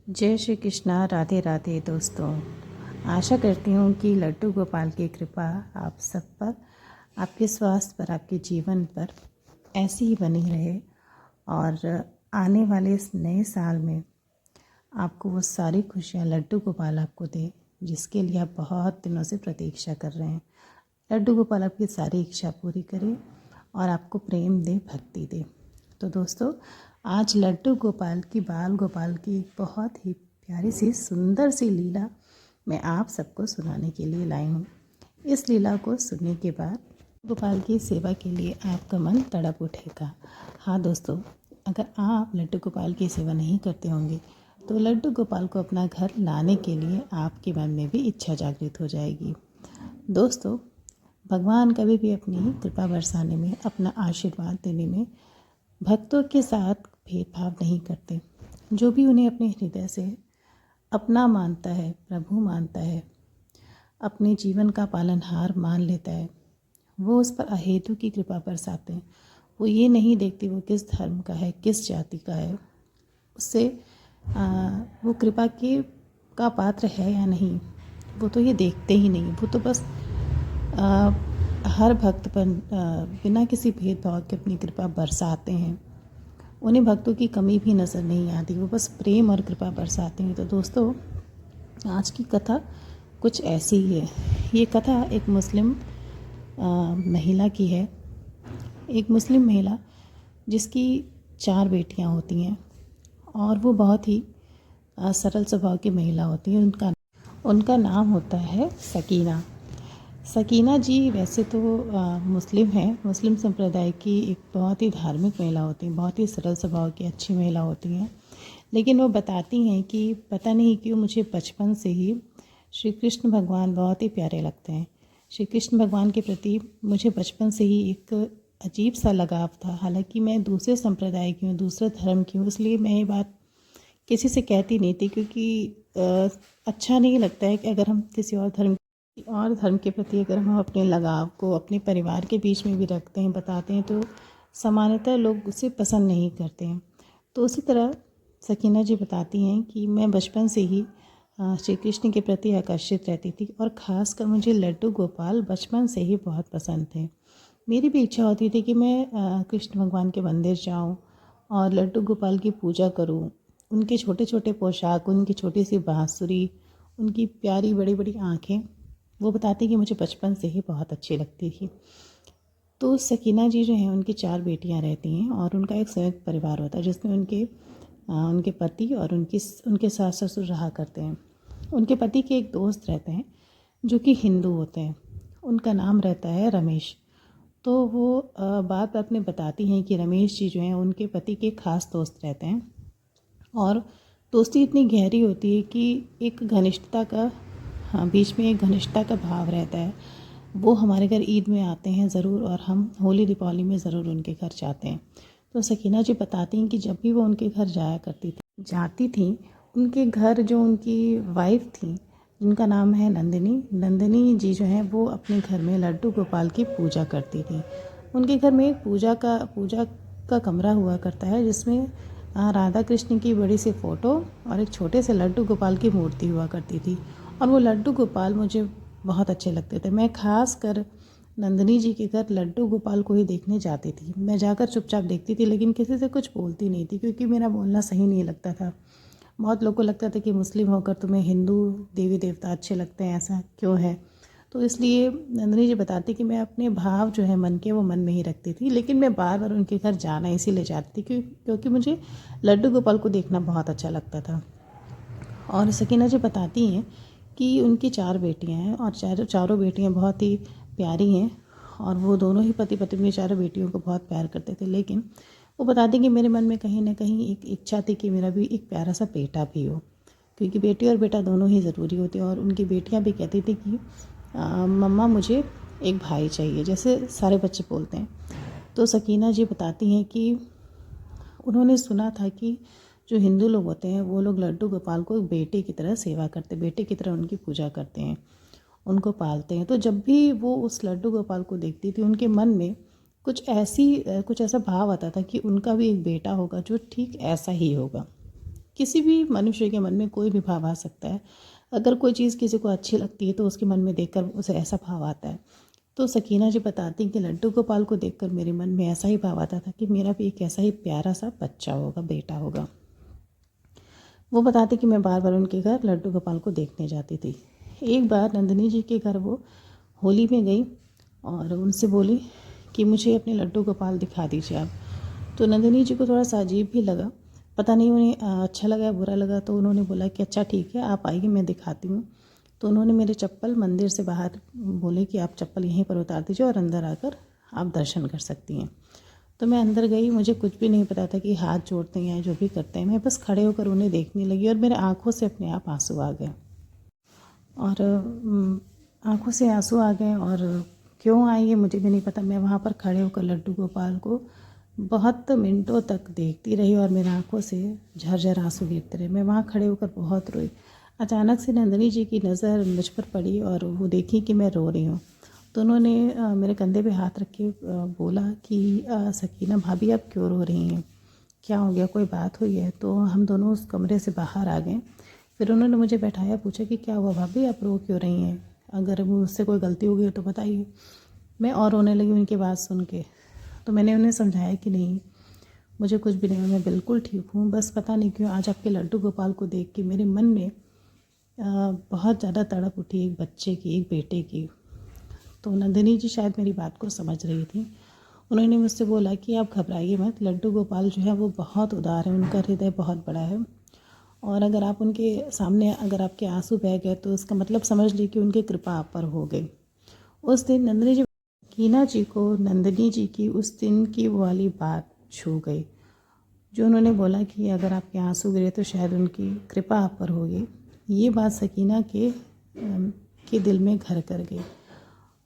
जय श्री कृष्णा। राधे राधे दोस्तों। आशा करती हूँ कि लड्डू गोपाल की कृपा आप सब पर, आपके स्वास्थ्य पर, आपके जीवन पर ऐसी ही बनी रहे और आने वाले इस नए साल में आपको वो सारी खुशियाँ लड्डू गोपाल आपको दे जिसके लिए आप बहुत दिनों से प्रतीक्षा कर रहे हैं। लड्डू गोपाल आपकी सारी इच्छा पूरी करे और आपको प्रेम दे, भक्ति दे। तो दोस्तों, आज लड्डू गोपाल की, बाल गोपाल की एक बहुत ही प्यारी सी सुंदर सी लीला मैं आप सबको सुनाने के लिए लाई हूँ। इस लीला को सुनने के बाद गोपाल की सेवा के लिए आपका मन तड़प उठेगा। हाँ दोस्तों, अगर आप लड्डू गोपाल की सेवा नहीं करते होंगे तो लड्डू गोपाल को अपना घर लाने के लिए आपके मन में भी इच्छा जागृत हो जाएगी। दोस्तों, भगवान कभी भी अपनी कृपा बरसाने में, अपना आशीर्वाद देने में भक्तों के साथ भेदभाव नहीं करते। जो भी उन्हें अपने हृदय से अपना मानता है, प्रभु मानता है, अपने जीवन का पालनहार मान लेता है, वो उस पर अहेतु की कृपा बरसाते हैं। वो ये नहीं देखते वो किस धर्म का है, किस जाति का है, उससे वो कृपा के का पात्र है या नहीं, वो तो ये देखते ही नहीं। वो तो बस हर भक्त पर बिना किसी भेदभाव के अपनी कृपा बरसाते हैं। उन्हें भक्तों की कमी भी नज़र नहीं आती, वो बस प्रेम और कृपा बरसाते हैं। तो दोस्तों, आज की कथा कुछ ऐसी ही है। ये कथा एक मुस्लिम महिला की है। एक मुस्लिम महिला जिसकी 4 बेटियां होती हैं और वो बहुत ही सरल स्वभाव की महिला होती है। उनका नाम होता है सकीना। सकीना जी वैसे तो मुस्लिम हैं, मुस्लिम संप्रदाय की एक बहुत ही धार्मिक महिला होती हैं, बहुत ही सरल स्वभाव की अच्छी महिला होती हैं। लेकिन वो बताती हैं कि पता नहीं क्यों मुझे बचपन से ही श्री कृष्ण भगवान बहुत ही प्यारे लगते हैं। श्री कृष्ण भगवान के प्रति मुझे बचपन से ही एक अजीब सा लगाव था। हालांकि मैं दूसरे संप्रदाय की हूँ, दूसरे धर्म की हूँ, इसलिए मैं ये बात किसी से कहती नहीं थी, क्योंकि अच्छा नहीं लगता है कि अगर हम किसी और धर्म के प्रति अगर हम अपने लगाव को अपने परिवार के बीच में भी रखते हैं, बताते हैं, तो सामान्यतः लोग उसे पसंद नहीं करते हैं। तो उसी तरह सकीना जी बताती हैं कि मैं बचपन से ही श्री कृष्ण के प्रति आकर्षित रहती थी और ख़ासकर मुझे लड्डू गोपाल बचपन से ही बहुत पसंद थे। मेरी भी इच्छा होती थी कि मैं कृष्ण भगवान के मंदिर जाऊं और लड्डू गोपाल की पूजा करूं। उनके छोटे छोटे पोशाक, उनकी छोटी सी बांसुरी, उनकी प्यारी बड़ी बड़ी आँखें, वो बताती कि मुझे बचपन से ही बहुत अच्छी लगती थी। तो सकीना जी जो हैं, उनकी 4 बेटियां रहती हैं और उनका एक संयुक्त परिवार होता है जिसमें उनके पति और उनके सास ससुर रहा करते हैं। उनके पति के एक दोस्त रहते हैं जो कि हिंदू होते हैं। उनका नाम रहता है रमेश। तो वो बात अपने बताती हैं कि रमेश जी जो हैं उनके पति के खास दोस्त रहते हैं और दोस्ती इतनी गहरी होती है कि एक घनिष्ठता का, हाँ, बीच में एक घनिष्ठता का भाव रहता है। वो हमारे घर ईद में आते हैं ज़रूर और हम होली दीपावली में ज़रूर उनके घर जाते हैं। तो सकीना जी बताती हैं कि जब भी वो उनके घर जाती थी, उनके घर जो उनकी वाइफ थी जिनका नाम है नंदिनी जी जो हैं, वो अपने घर में लड्डू गोपाल की पूजा करती थी। उनके घर में एक पूजा का कमरा हुआ करता है जिसमें राधा कृष्ण की बड़ी सी फ़ोटो और एक छोटे से लड्डू गोपाल की मूर्ति हुआ करती थी। और वो लड्डू गोपाल मुझे बहुत अच्छे लगते थे। मैं ख़ास कर नंदिनी जी के घर लड्डू गोपाल को ही देखने जाती थी। मैं जाकर चुपचाप देखती थी, लेकिन किसी से कुछ बोलती नहीं थी क्योंकि मेरा बोलना सही नहीं लगता था। बहुत लोगों को लगता था कि मुस्लिम होकर तुम्हें हिंदू देवी देवता अच्छे लगते हैं, ऐसा क्यों है। तो इसलिए नंदिनी जी बताती कि मैं अपने भाव जो है मन के, वो मन में ही रखती थी। लेकिन मैं बार बार उनके घर जाना इसीलिए जाती थी क्योंकि मुझे लड्डू गोपाल को देखना बहुत अच्छा लगता था। और सकीना जी बताती हैं कि उनकी 4 बेटियां हैं और चारों बेटियां बहुत ही प्यारी हैं और वो दोनों ही पति पत्नी चारों बेटियों को बहुत प्यार करते थे। लेकिन वो बताती कि मेरे मन में कहीं ना कहीं एक इच्छा थी कि मेरा भी एक प्यारा सा बेटा भी हो, क्योंकि बेटी और बेटा दोनों ही ज़रूरी होते हैं। और उनकी बेटियां भी कहती थी कि मम्मा मुझे एक भाई चाहिए, जैसे सारे बच्चे बोलते हैं। तो सकीना जी बताती हैं कि उन्होंने सुना था कि जो हिंदू लोग होते हैं वो लोग लड्डू गोपाल को एक बेटे की तरह सेवा करते, बेटे की तरह उनकी पूजा करते हैं, उनको पालते हैं। तो जब भी वो उस लड्डू गोपाल को देखती थी, उनके मन में कुछ ऐसा भाव आता था कि उनका भी एक बेटा होगा जो ठीक ऐसा ही होगा। किसी भी मनुष्य के मन में कोई भी भाव आ सकता है। अगर कोई चीज़ किसी को अच्छी लगती है तो उसके मन में देखकर उसे ऐसा भाव आता है। तो सकीना जी बताती हैं कि लड्डू गोपाल को देखकर मेरे मन में ऐसा ही भाव आता था कि मेरा भी एक ऐसा ही प्यारा सा बच्चा होगा, बेटा होगा। वो बताते कि मैं बार बार उनके घर लड्डू गोपाल को देखने जाती थी। एक बार नंदिनी जी के घर वो होली में गई और उनसे बोली कि मुझे अपने लड्डू गोपाल दिखा दीजिए आप। तो नंदिनी जी को थोड़ा सा अजीब भी लगा, पता नहीं उन्हें अच्छा लगा या बुरा लगा। तो उन्होंने बोला कि अच्छा ठीक है, आप आइए, मैं दिखाती हूँ। तो उन्होंने मेरे चप्पल मंदिर से बाहर बोले कि आप चप्पल यहीं पर उतार दीजिए और अंदर आकर आप दर्शन कर सकती हैं। तो मैं अंदर गई, मुझे कुछ भी नहीं पता था कि हाथ जोड़ते हैं या जो भी करते हैं। मैं बस खड़े होकर उन्हें देखने लगी और मेरे आँखों से अपने आप आंसू आ गए। और आँखों से आंसू आ गए और क्यों आए ये मुझे भी नहीं पता। मैं वहाँ पर खड़े होकर लड्डू गोपाल को बहुत मिनटों तक देखती रही और मेरे आँखों से झरझर आंसू गिरते रहे। मैं वहाँ खड़े होकर बहुत रोई। अचानक से नंदिनी जी की नज़र मुझ पर पड़ी और वो देखी कि मैं रो रही हूँ। तो उन्होंने मेरे कंधे पे हाथ रख के बोला कि सकीना भाभी आप क्यों रो रही हैं, क्या हो गया, कोई बात हुई है? तो हम दोनों उस कमरे से बाहर आ गए। फिर उन्होंने मुझे बैठाया, पूछा कि क्या हुआ भाभी, आप रो क्यों रही हैं, अगर मुझसे कोई गलती हो गई तो बताइए। मैं और रोने लगी उनकी बात सुन के। तो मैंने उन्हें समझाया कि नहीं, मुझे कुछ भी नहीं हुआ, मैं बिल्कुल ठीक हूँ। बस पता नहीं क्यों आज आपके लड्डू गोपाल को देख के मेरे मन में बहुत ज़्यादा तड़प उठी, एक बच्चे की, एक बेटे की। तो नंदिनी जी शायद मेरी बात को समझ रही थी। उन्होंने मुझसे बोला कि आप घबराइए मत, लड्डू गोपाल जो है वो बहुत उदार है, उनका हृदय बहुत बड़ा है और अगर आप उनके सामने अगर आपके आंसू बह गए तो उसका मतलब समझ लीजिए कि उनकी कृपा आप पर हो गई। उस दिन नंदिनी जी कीना जी को नंदिनी जी की उस दिन की वो वाली बात छू गई, जो उन्होंने बोला कि अगर आपके आंसू गिरे तो शायद उनकी कृपा आप पर होगी। ये बात सकीना के दिल में घर कर गई।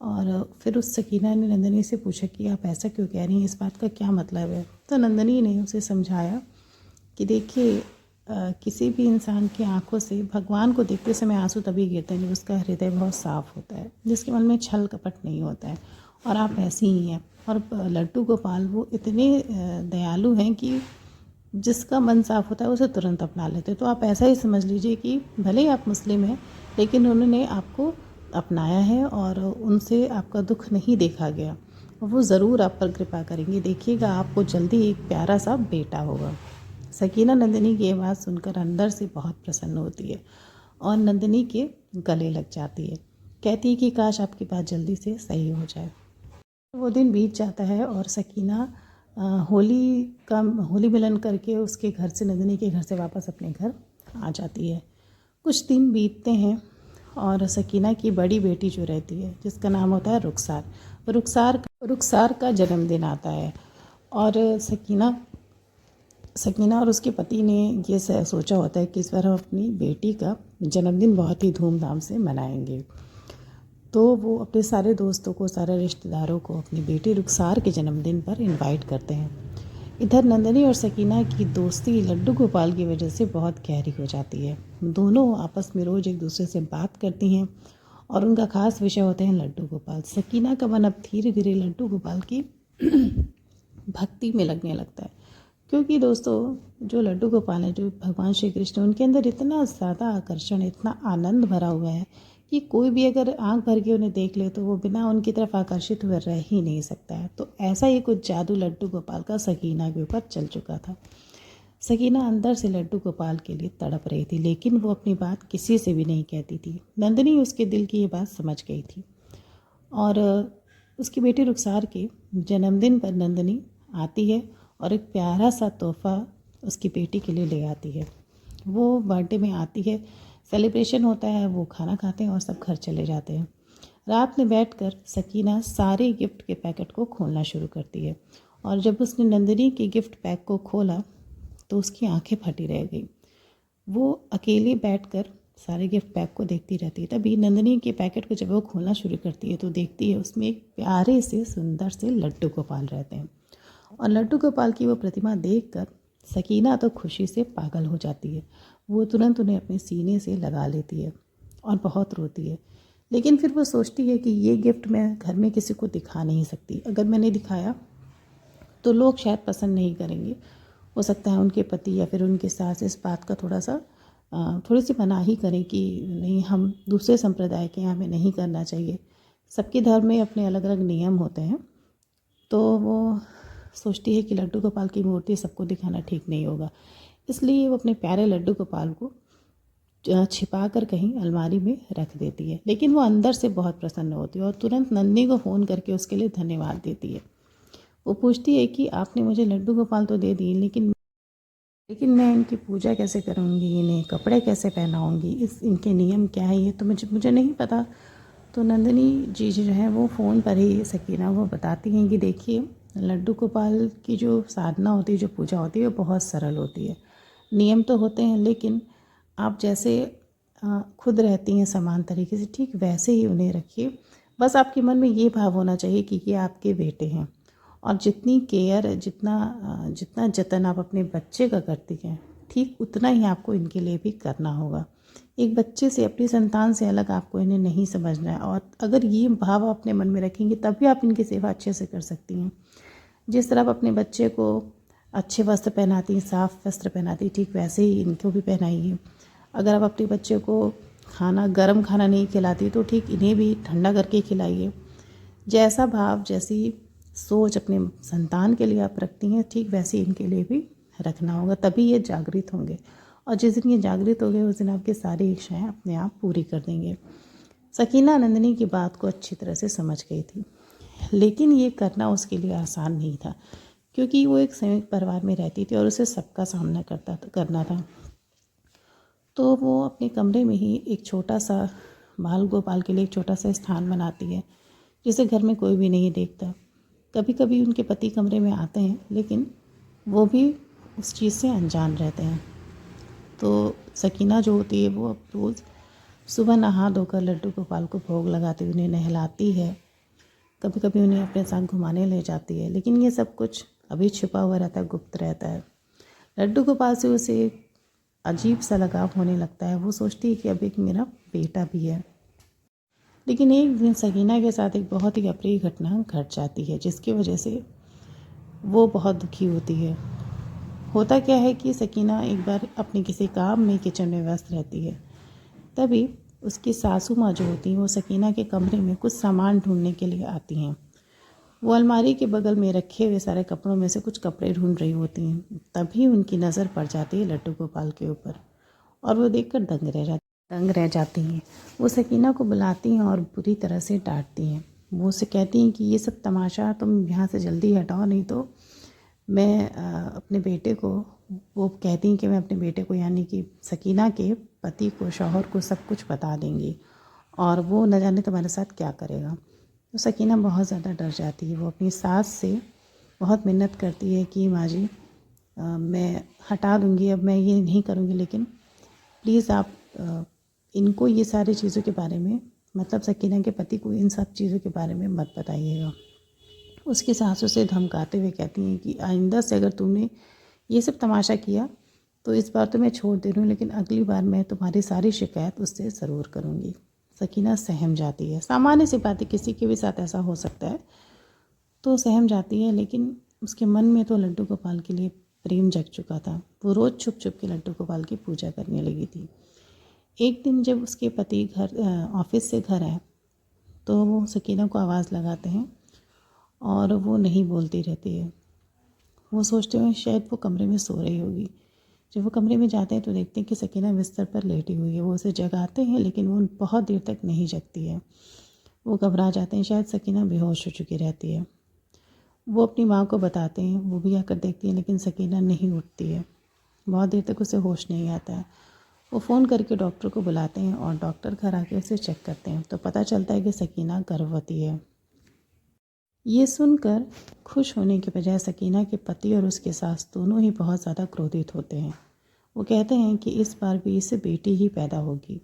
और फिर उस सकीना ने नंदिनी से पूछा कि आप ऐसा क्यों कह रही हैं, इस बात का क्या मतलब है? तो नंदिनी ने उसे समझाया कि देखिए किसी भी इंसान की आंखों से भगवान को देखते समय आंसू तभी गिरते हैं जब उसका हृदय बहुत साफ़ होता है, जिसके मन में छल कपट नहीं होता है। और आप ऐसी ही हैं। और लड्डू गोपाल वो इतने दयालु हैं कि जिसका मन साफ़ होता है उसे तुरंत अपना लेते। तो आप ऐसा ही समझ लीजिए कि भले ही आप मुस्लिम हैं लेकिन उन्होंने आपको अपनाया है और उनसे आपका दुख नहीं देखा गया। वो ज़रूर आप पर कृपा करेंगे, देखिएगा आपको जल्दी एक प्यारा सा बेटा होगा। सकीना नंदिनी की ये बात सुनकर अंदर से बहुत प्रसन्न होती है और नंदिनी के गले लग जाती है। कहती है कि काश आपकी बात जल्दी से सही हो जाए। वो दिन बीत जाता है और सकीना होली मिलन करके उसके घर से, नंदिनी के घर से वापस अपने घर आ जाती है। कुछ दिन बीतते हैं और सकीना की बड़ी बेटी जो रहती है, जिसका नाम होता है रुखसार का जन्मदिन आता है। और सकीना और उसके पति ने ये सोचा होता है कि इस बार हम अपनी बेटी का जन्मदिन बहुत ही धूमधाम से मनाएंगे। तो वो अपने सारे दोस्तों को, सारे रिश्तेदारों को अपनी बेटी रुखसार के जन्मदिन पर इनवाइट करते हैं। इधर नंदिनी और सकीना की दोस्ती लड्डू गोपाल की वजह से बहुत गहरी हो जाती है। दोनों आपस में रोज़ एक दूसरे से बात करती हैं और उनका खास विषय होते हैं लड्डू गोपाल। सकीना का मन अब धीरे धीरे लड्डू गोपाल की भक्ति में लगने लगता है, क्योंकि दोस्तों जो लड्डू गोपाल हैं, जो भगवान श्री कृष्ण, उनके अंदर इतना ज़्यादा आकर्षण, इतना आनंद भरा हुआ है कि कोई भी अगर आंख भर के उन्हें देख ले तो वो बिना उनकी तरफ आकर्षित हुए रह ही नहीं सकता है। तो ऐसा ही कुछ जादू लड्डू गोपाल का सकीना के ऊपर चल चुका था। सकीना अंदर से लड्डू गोपाल के लिए तड़प रही थी, लेकिन वो अपनी बात किसी से भी नहीं कहती थी। नंदिनी उसके दिल की ये बात समझ गई थी और उसकी बेटी रुखसार के जन्मदिन पर नंदिनी आती है और एक प्यारा सा तोहफ़ा उसकी बेटी के लिए ले आती है। वो बर्थडे में आती है, सेलिब्रेशन होता है, वो खाना खाते हैं और सब घर चले जाते हैं। रात में बैठकर सकीना सारे गिफ्ट के पैकेट को खोलना शुरू करती है और जब उसने नंदिनी के गिफ्ट पैक को खोला तो उसकी आंखें फटी रह गई। वो अकेले बैठकर सारे गिफ्ट पैक को देखती रहती है। तभी नंदिनी के पैकेट को जब वो खोलना शुरू करती है तो देखती है उसमें एक प्यारे से सुंदर से लड्डू गोपाल रहते हैं। और लड्डू गोपाल की वो प्रतिमा देखकर सकीना तो खुशी से पागल हो जाती है। वो तुरंत उन्हें अपने सीने से लगा लेती है और बहुत रोती है। लेकिन फिर वो सोचती है कि ये गिफ्ट मैं घर में किसी को दिखा नहीं सकती, अगर मैंने दिखाया तो लोग शायद पसंद नहीं करेंगे हो सकता है उनके पति या फिर उनके सास इस बात का थोड़ी सी मनाही करें कि नहीं, हम दूसरे संप्रदाय के हैं, हमें नहीं करना चाहिए। सबके धर्म में अपने अलग अलग नियम होते हैं। तो वो सोचती है कि लड्डू गोपाल की मूर्ति सबको दिखाना ठीक नहीं होगा, इसलिए वो अपने प्यारे लड्डू गोपाल को छिपा कर कहीं अलमारी में रख देती है। लेकिन वो अंदर से बहुत प्रसन्न होती है और तुरंत नंदिनी को फ़ोन करके उसके लिए धन्यवाद देती है। वो पूछती है कि आपने मुझे लड्डू गोपाल तो दे दिए, लेकिन मैं इनकी पूजा कैसे करूँगी, इन्हें कपड़े कैसे पहनाऊँगी, इनके नियम क्या है, ये तो मुझे नहीं पता। तो नंदिनी जी जो है वो फ़ोन पर ही सकीना को बताती हैं कि देखिए, लड्डू गोपाल की जो साधना होती है, जो पूजा होती है, वो बहुत सरल होती है। नियम तो होते हैं, लेकिन आप जैसे खुद रहती हैं समान तरीके से, ठीक वैसे ही उन्हें रखिए। बस आपके मन में ये भाव होना चाहिए कि ये आपके बेटे हैं, और जितनी केयर, जितना जतन आप अपने बच्चे का करती हैं, ठीक उतना ही आपको इनके लिए भी करना होगा। एक बच्चे से, अपनी संतान से अलग आपको इन्हें नहीं समझना है, और अगर ये भाव आप अपने मन में रखेंगे तभी आप इनकी सेवा अच्छे से कर सकती हैं। जिस तरह आप अपने बच्चे को अच्छे वस्त्र पहनाती, साफ़ वस्त्र पहनाती, ठीक वैसे ही इनको भी पहनाइए। अगर आप अपने बच्चे को गर्म खाना नहीं खिलाती, तो ठीक इन्हें भी ठंडा करके खिलाइए। जैसा भाव, जैसी सोच अपने संतान के लिए आप रखती हैं, ठीक वैसे इनके लिए भी रखना होगा, तभी ये जागृत होंगे। और जिस दिन ये जागृत हो गए, उस दिन आपकी सारी इच्छाएं अपने आप पूरी कर देंगे। सकीना नंदिनी की बात को अच्छी तरह से समझ गई थी, लेकिन ये करना उसके लिए आसान नहीं था, क्योंकि वो एक संयुक्त परिवार में रहती थी और उसे सबका सामना करना था। तो वो अपने कमरे में ही एक छोटा सा, बाल गोपाल के लिए एक छोटा सा स्थान बनाती है, जिसे घर में कोई भी नहीं देखता। कभी कभी उनके पति कमरे में आते हैं, लेकिन वो भी उस चीज़ से अनजान रहते हैं। तो सकीना जो होती है, वो अब रोज़ सुबह नहा धोकर लड्डू गोपाल को भोग लगाती हुई उन्हें नहलाती है। कभी कभी उन्हें अपने साथ घुमाने ले जाती है, लेकिन ये सब कुछ अभी छिपा हुआ रहता है, गुप्त रहता है। लड्डू गोपाल से उसे अजीब सा लगाव होने लगता है। वो सोचती है कि अब एक मेरा बेटा भी है। लेकिन एक दिन सकीना के साथ एक बहुत ही अप्रिय घटना घट जाती है, जिसकी वजह से वो बहुत दुखी होती है। होता क्या है कि सकीना एक बार अपने किसी काम में किचन में व्यस्त रहती है। तभी उसकी सासू माँ जो होती हैं, वो सकीना के कमरे में कुछ सामान ढूंढने के लिए आती हैं। वो अलमारी के बगल में रखे हुए सारे कपड़ों में से कुछ कपड़े ढूंढ रही होती हैं। तभी उनकी नज़र पड़ जाती है लड्डू गोपाल के ऊपर, और वो देखकर दंग रह जाती हैं। वो सकीना को बुलाती हैं और बुरी तरह से डांटती हैं। वो उसे कहती हैं कि ये सब तमाशा तुम यहाँ से जल्दी हटाओ, नहीं तो मैं अपने बेटे को, वो कहती हैं कि मैं अपने बेटे को, यानी कि सकीना के पति को, शौहर को सब कुछ बता देंगी, और वो न जाने तुम्हारे साथ क्या करेगा। तो सकीना बहुत ज़्यादा डर जाती है। वो अपनी सास से बहुत मिन्नत करती है कि माँ जी, मैं हटा दूँगी, अब मैं ये नहीं करूँगी, लेकिन प्लीज़ आप इनको ये सारी चीज़ों के बारे में, मतलब सकीना के पति को इन सब चीज़ों के बारे में मत बताइएगा। उसकी सास उसे धमकाते हुए कहती हैं कि आइंदा से अगर तुमने ये सब तमाशा किया तो इस बार तो मैं छोड़ दे रही हूँ, लेकिन अगली बार मैं तुम्हारी सारी शिकायत उससे ज़रूर करूँगी। सकीना सहम जाती है। सामान्य सी बात है, किसी के भी साथ ऐसा हो सकता है, तो सहम जाती है। लेकिन उसके मन में तो लड्डू गोपाल के लिए प्रेम जग चुका था। वो रोज़ छुप छुप के लड्डू गोपाल की पूजा करने लगी थी। एक दिन जब उसके पति ऑफिस से घर आए, तो वो सकीना को आवाज़ लगाते हैं और वो नहीं बोलती रहती है। वो सोचते हैं शायद वो कमरे में सो रही होगी। जब वो कमरे में जाते हैं तो देखते हैं कि सकीना बिस्तर पर लेटी हुई है। वो उसे जगाते हैं, लेकिन वो बहुत देर तक नहीं जगती है। वो घबरा जाते हैं, शायद सकीना बेहोश हो चुकी रहती है। वो अपनी माँ को बताते हैं, वो भी आकर देखती है, लेकिन सकीना नहीं उठती है। बहुत देर तक उसे होश नहीं आता है। वो फ़ोन करके डॉक्टर को बुलाते हैं और डॉक्टर घर आके उसे चेक करते हैं, तो पता चलता है कि सकीना गर्भवती है। ये सुनकर खुश होने के बजाय सकीना के पति और उसके सास दोनों ही बहुत ज़्यादा क्रोधित होते हैं। वो कहते हैं कि इस बार भी इसे बेटी ही पैदा होगी।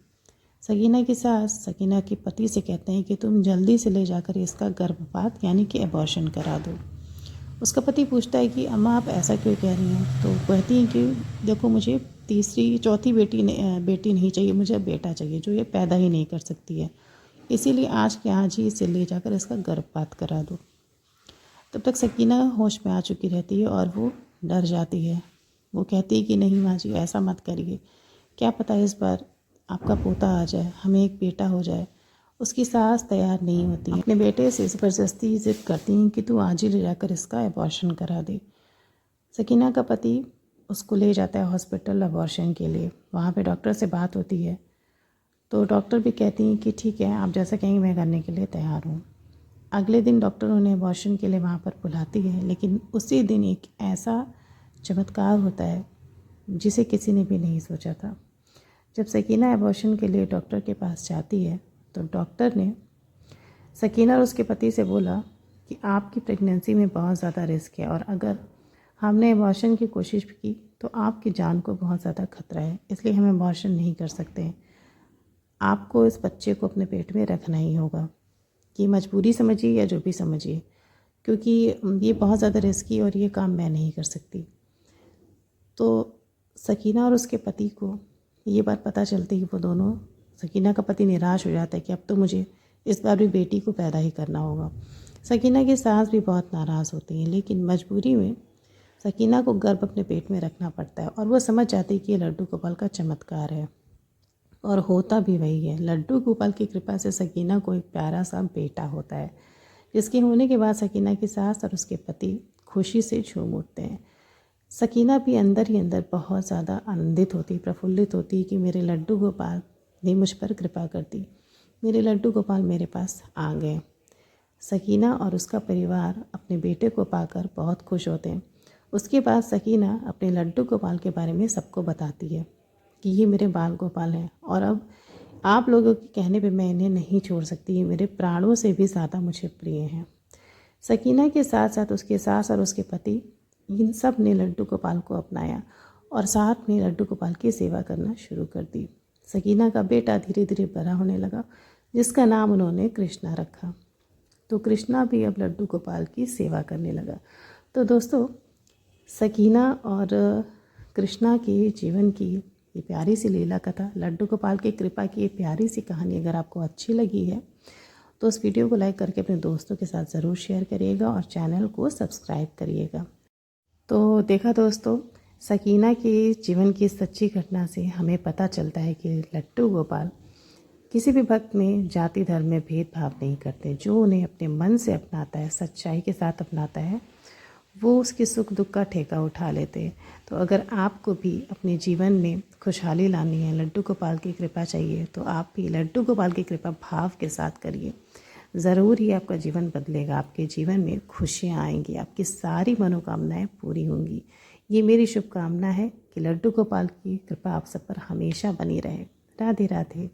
सकीना की सास सकीना के पति से कहते हैं कि तुम जल्दी से ले जाकर इसका गर्भपात, यानी कि एबॉर्शन करा दो। उसका पति पूछता है कि अम्मा आप ऐसा क्यों कह रही हैं? तो कहती हैं कि देखो, मुझे चौथी बेटी नहीं चाहिए, मुझे बेटा चाहिए, जो ये पैदा ही नहीं कर सकती है। इसीलिए आज के आज ही इसे ले जाकर इसका गर्भपात करा दो। तब तक सकीना होश में आ चुकी रहती है और वो डर जाती है। वो कहती है कि नहीं माँ जी ऐसा मत करिए, क्या पता इस बार आपका पोता आ जाए, हमें एक बेटा हो जाए। उसकी सास तैयार नहीं होती है, अपने बेटे से ज़बरदस्ती ज़िद करती हैं कि तू आज ही ले जाकर इसका अबॉर्शन करा दे। सकीना का पति उसको ले जाता है हॉस्पिटल अबॉर्शन के लिए। वहाँ पे डॉक्टर से बात होती है तो डॉक्टर भी कहती हैं कि ठीक है, आप जैसा कहेंगे मैं करने के लिए तैयार हूँ। अगले दिन डॉक्टर उन्हें अबॉर्शन के लिए वहाँ पर बुलाती है, लेकिन उसी दिन एक ऐसा चमत्कार होता है जिसे किसी ने भी नहीं सोचा था। जब सकीना अबॉर्शन के लिए डॉक्टर के पास जाती है तो डॉक्टर ने सकीना और उसके पति से बोला कि आपकी प्रेगनेंसी में बहुत ज़्यादा रिस्क है और अगर हमने अबॉर्शन की कोशिश की तो आपकी जान को बहुत ज़्यादा खतरा है, इसलिए हम अबॉर्शन नहीं कर सकते। आपको इस बच्चे को अपने पेट में रखना ही होगा। ये मजबूरी समझिए या जो भी समझिए, क्योंकि ये बहुत ज़्यादा रिस्की और ये काम मैं नहीं कर सकती। तो सकीना और उसके पति को ये बात पता चलती है, वो दोनों, सकीना का पति निराश हो जाता है कि अब तो मुझे इस बार भी बेटी को पैदा ही करना होगा। सकीना की सास भी बहुत नाराज़ होती हैं, लेकिन मजबूरी में सकीना को गर्भ अपने पेट में रखना पड़ता है और वो समझ जाती है कि ये लड्डू गोपाल का चमत्कार है। और होता भी वही है। लड्डू गोपाल की कृपा से सकीना को एक प्यारा सा बेटा होता है, जिसके होने के बाद सकीना की सास और उसके पति खुशी से झूम उठते हैं। सकीना भी अंदर ही अंदर बहुत ज़्यादा आनंदित होती, प्रफुल्लित होती कि मेरे लड्डू गोपाल ने मुझ पर कृपा कर दी, मेरे लड्डू गोपाल मेरे पास आ गए। सकीना और उसका परिवार अपने बेटे को पाकर बहुत खुश होते हैं। उसके बाद सकीना अपने लड्डू गोपाल के बारे में सबको बताती है कि ये मेरे बाल गोपाल हैं और अब आप लोगों के कहने पे मैं इन्हें नहीं छोड़ सकती, ये मेरे प्राणों से भी ज़्यादा मुझे प्रिय हैं। सकीना के साथ साथ उसके सास और उसके पति इन सब ने लड्डू गोपाल को अपनाया और साथ में लड्डू गोपाल की सेवा करना शुरू कर दी। सकीना का बेटा धीरे धीरे बड़ा होने लगा, जिसका नाम उन्होंने कृष्णा रखा। तो कृष्णा भी अब लड्डू गोपाल की सेवा करने लगा। तो दोस्तों, सकीना और कृष्णा के जीवन की ये प्यारी सी लीला कथा, लड्डू गोपाल की कृपा की ये प्यारी सी कहानी अगर आपको अच्छी लगी है तो उस वीडियो को लाइक करके अपने दोस्तों के साथ ज़रूर शेयर करिएगा और चैनल को सब्सक्राइब करिएगा। तो देखा दोस्तों, सकीना के जीवन की सच्ची घटना से हमें पता चलता है कि लड्डू गोपाल किसी भी भक्त में जाति धर्म में भेदभाव नहीं करते। जो उन्हें अपने मन से अपनाता है, सच्चाई के साथ अपनाता है, वो उसके सुख दुख का ठेका उठा लेते हैं। तो अगर आपको भी अपने जीवन में खुशहाली लानी है, लड्डू गोपाल की कृपा चाहिए, तो आप भी लड्डू गोपाल की कृपा भाव के साथ करिए। ज़रूर ही आपका जीवन बदलेगा, आपके जीवन में खुशियाँ आएंगी, आपकी सारी मनोकामनाएं पूरी होंगी। ये मेरी शुभकामना है कि लड्डू गोपाल की कृपा आप सब पर हमेशा बनी रहे। राधे राधे।